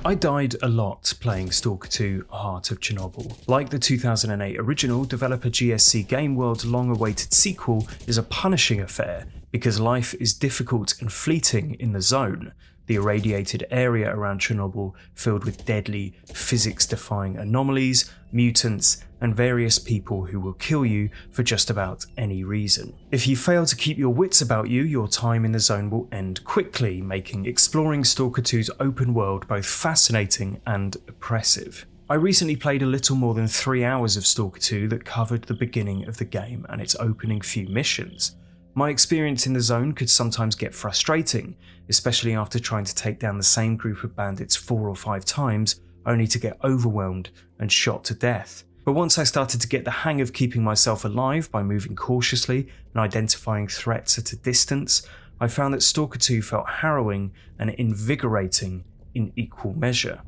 I died a lot playing Stalker 2 Heart of Chornobyl. Like the 2008 original, developer GSC Game World's long-awaited sequel is a punishing affair because life is difficult and fleeting in the zone, the irradiated area around Chernobyl filled with deadly, physics-defying anomalies, mutants, and various people who will kill you for just about any reason. If you fail to keep your wits about you, your time in the zone will end quickly, making exploring Stalker 2's open world both fascinating and oppressive. I recently played a little more than 3 hours of Stalker 2 that covered the beginning of the game and its opening few missions. My experience in the zone could sometimes get frustrating, especially after trying to take down the same group of bandits 4 or 5 times, only to get overwhelmed and shot to death. But once I started to get the hang of keeping myself alive by moving cautiously and identifying threats at a distance, I found that Stalker 2 felt harrowing and invigorating in equal measure.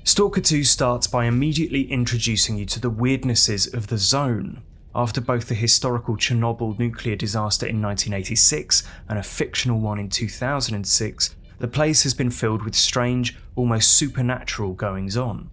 Stalker 2 starts by immediately introducing you to the weirdnesses of the zone. After both the historical Chernobyl nuclear disaster in 1986 and a fictional one in 2006, the place has been filled with strange, almost supernatural goings-on.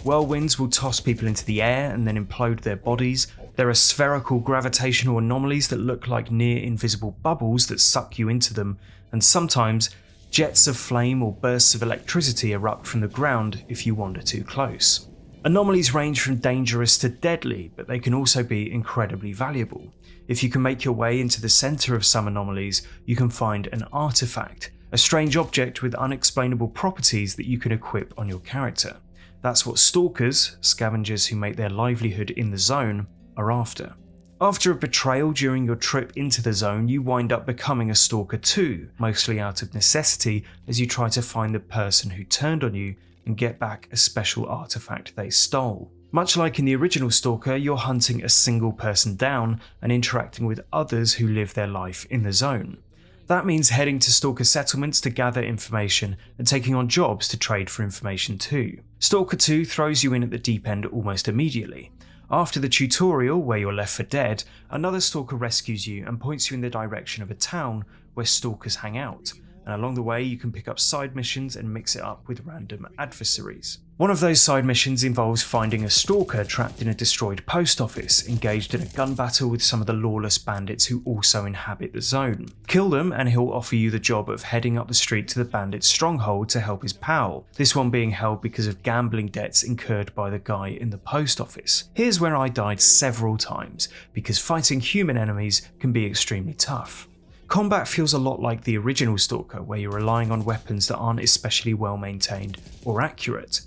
Whirlwinds will toss people into the air and then implode their bodies. There are spherical gravitational anomalies that look like near-invisible bubbles that suck you into them, and sometimes jets of flame or bursts of electricity erupt from the ground if you wander too close. Anomalies range from dangerous to deadly, but they can also be incredibly valuable. If you can make your way into the centre of some anomalies, you can find an artifact, a strange object with unexplainable properties that you can equip on your character. That's what stalkers, scavengers who make their livelihood in the zone, are after. After a betrayal during your trip into the zone, you wind up becoming a Stalker too, mostly out of necessity as you try to find the person who turned on you and get back a special artifact they stole. Much like in the original Stalker, you're hunting a single person down and interacting with others who live their life in the zone. That means heading to Stalker settlements to gather information and taking on jobs to trade for information too. Stalker 2 throws you in at the deep end almost immediately. After the tutorial, where you're left for dead, another Stalker rescues you and points you in the direction of a town where Stalkers hang out, and along the way you can pick up side missions and mix it up with random adversaries. One of those side missions involves finding a Stalker trapped in a destroyed post office, engaged in a gun battle with some of the lawless bandits who also inhabit the zone. Kill them and he'll offer you the job of heading up the street to the bandit's stronghold to help his pal, this one being held because of gambling debts incurred by the guy in the post office. Here's where I died several times, because fighting human enemies can be extremely tough. Combat feels a lot like the original Stalker, where you're relying on weapons that aren't especially well maintained or accurate.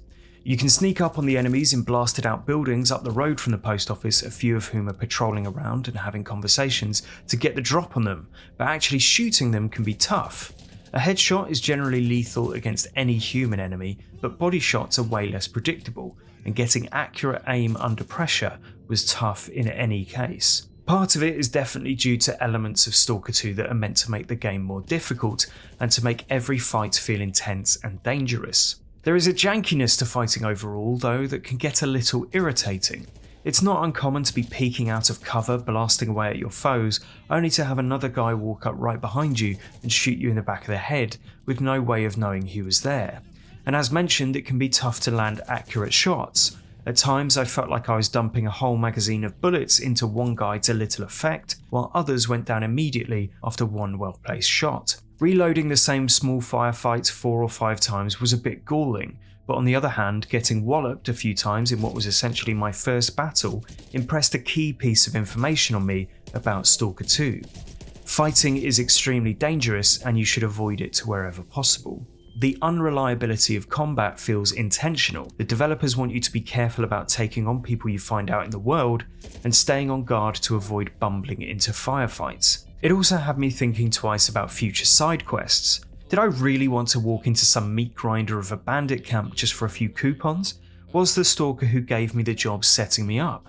You can sneak up on the enemies in blasted out buildings up the road from the post office, a few of whom are patrolling around and having conversations to get the drop on them, but actually shooting them can be tough. A headshot is generally lethal against any human enemy, but body shots are way less predictable, and getting accurate aim under pressure was tough in any case. Part of it is definitely due to elements of Stalker 2 that are meant to make the game more difficult and to make every fight feel intense and dangerous. There is a jankiness to fighting overall though that can get a little irritating. It's not uncommon to be peeking out of cover, blasting away at your foes, only to have another guy walk up right behind you and shoot you in the back of the head with no way of knowing he was there. And as mentioned, it can be tough to land accurate shots. At times I felt like I was dumping a whole magazine of bullets into one guy to little effect, while others went down immediately after one well-placed shot. Reloading the same small firefights 4 or 5 times was a bit galling, but on the other hand, getting walloped a few times in what was essentially my first battle impressed a key piece of information on me about Stalker 2. Fighting is extremely dangerous and you should avoid it wherever possible. The unreliability of combat feels intentional. The developers want you to be careful about taking on people you find out in the world and staying on guard to avoid bumbling into firefights. It also had me thinking twice about future side quests. Did I really want to walk into some meat grinder of a bandit camp just for a few coupons? Was the Stalker who gave me the job setting me up?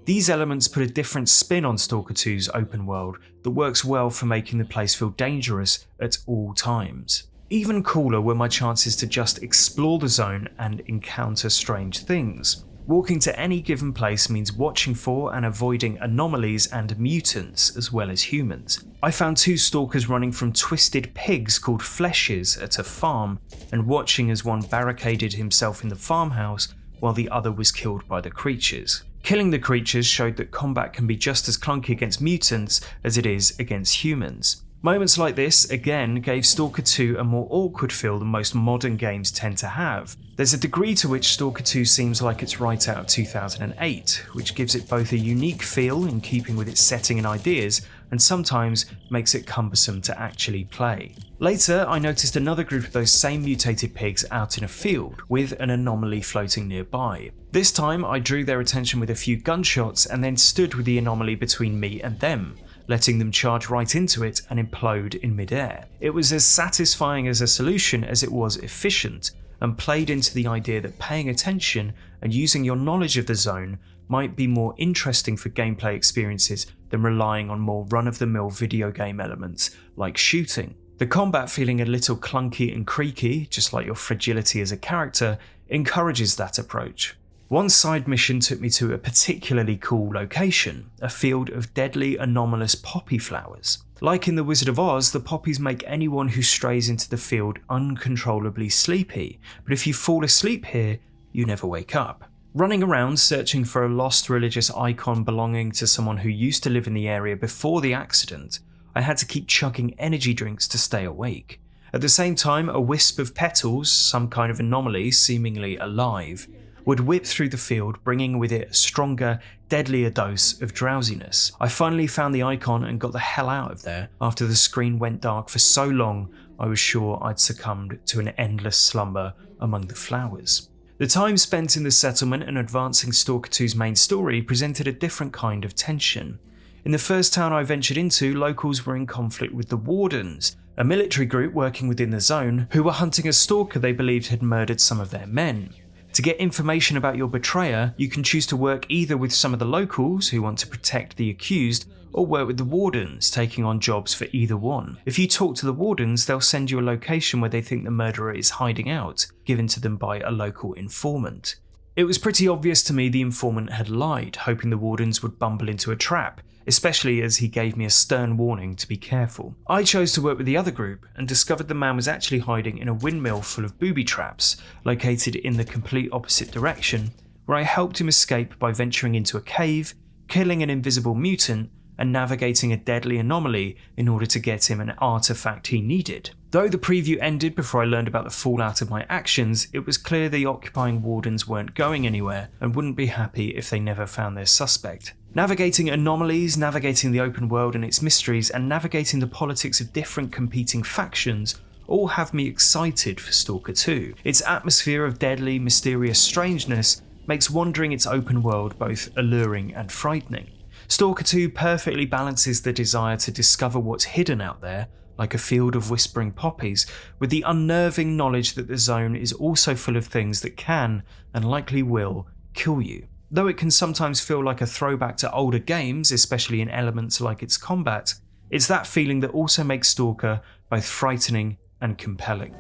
These elements put a different spin on Stalker 2's open world that works well for making the place feel dangerous at all times. Even cooler were my chances to just explore the zone and encounter strange things. Walking to any given place means watching for and avoiding anomalies and mutants as well as humans. I found 2 stalkers running from twisted pigs called fleshes at a farm and watching as one barricaded himself in the farmhouse while the other was killed by the creatures. Killing the creatures showed that combat can be just as clunky against mutants as it is against humans. Moments like this, again, gave Stalker 2 a more awkward feel than most modern games tend to have. There's a degree to which Stalker 2 seems like it's right out of 2008, which gives it both a unique feel in keeping with its setting and ideas, and sometimes makes it cumbersome to actually play. Later, I noticed another group of those same mutated pigs out in a field, with an anomaly floating nearby. This time, I drew their attention with a few gunshots and then stood with the anomaly between me and them, letting them charge right into it and implode in midair. It was as satisfying as a solution as it was efficient, and played into the idea that paying attention and using your knowledge of the zone might be more interesting for gameplay experiences than relying on more run-of-the-mill video game elements like shooting. The combat feeling a little clunky and creaky, just like your fragility as a character, encourages that approach. One side mission took me to a particularly cool location, a field of deadly anomalous poppy flowers. Like in The Wizard of Oz, the poppies make anyone who strays into the field uncontrollably sleepy, but if you fall asleep here, you never wake up. Running around searching for a lost religious icon belonging to someone who used to live in the area before the accident, I had to keep chugging energy drinks to stay awake. At the same time, a wisp of petals, some kind of anomaly seemingly alive, would whip through the field, bringing with it a stronger, deadlier dose of drowsiness. I finally found the icon and got the hell out of there after the screen went dark for so long I was sure I'd succumbed to an endless slumber among the flowers. The time spent in the settlement and advancing Stalker 2's main story presented a different kind of tension. In the first town I ventured into, locals were in conflict with the Wardens, a military group working within the zone who were hunting a stalker they believed had murdered some of their men. To get information about your betrayer, you can choose to work either with some of the locals who want to protect the accused, or work with the Wardens, taking on jobs for either one. If you talk to the Wardens, they'll send you a location where they think the murderer is hiding out, given to them by a local informant. It was pretty obvious to me the informant had lied, hoping the Wardens would bumble into a trap, especially as he gave me a stern warning to be careful. I chose to work with the other group and discovered the man was actually hiding in a windmill full of booby traps, located in the complete opposite direction, where I helped him escape by venturing into a cave, killing an invisible mutant, and navigating a deadly anomaly in order to get him an artifact he needed. Though the preview ended before I learned about the fallout of my actions, it was clear the occupying Wardens weren't going anywhere and wouldn't be happy if they never found their suspect. Navigating anomalies, navigating the open world and its mysteries, and navigating the politics of different competing factions all have me excited for Stalker 2. Its atmosphere of deadly, mysterious strangeness makes wandering its open world both alluring and frightening. Stalker 2 perfectly balances the desire to discover what's hidden out there, like a field of whispering poppies, with the unnerving knowledge that the zone is also full of things that can, and likely will, kill you. Though it can sometimes feel like a throwback to older games, especially in elements like its combat, it's that feeling that also makes Stalker both frightening and compelling.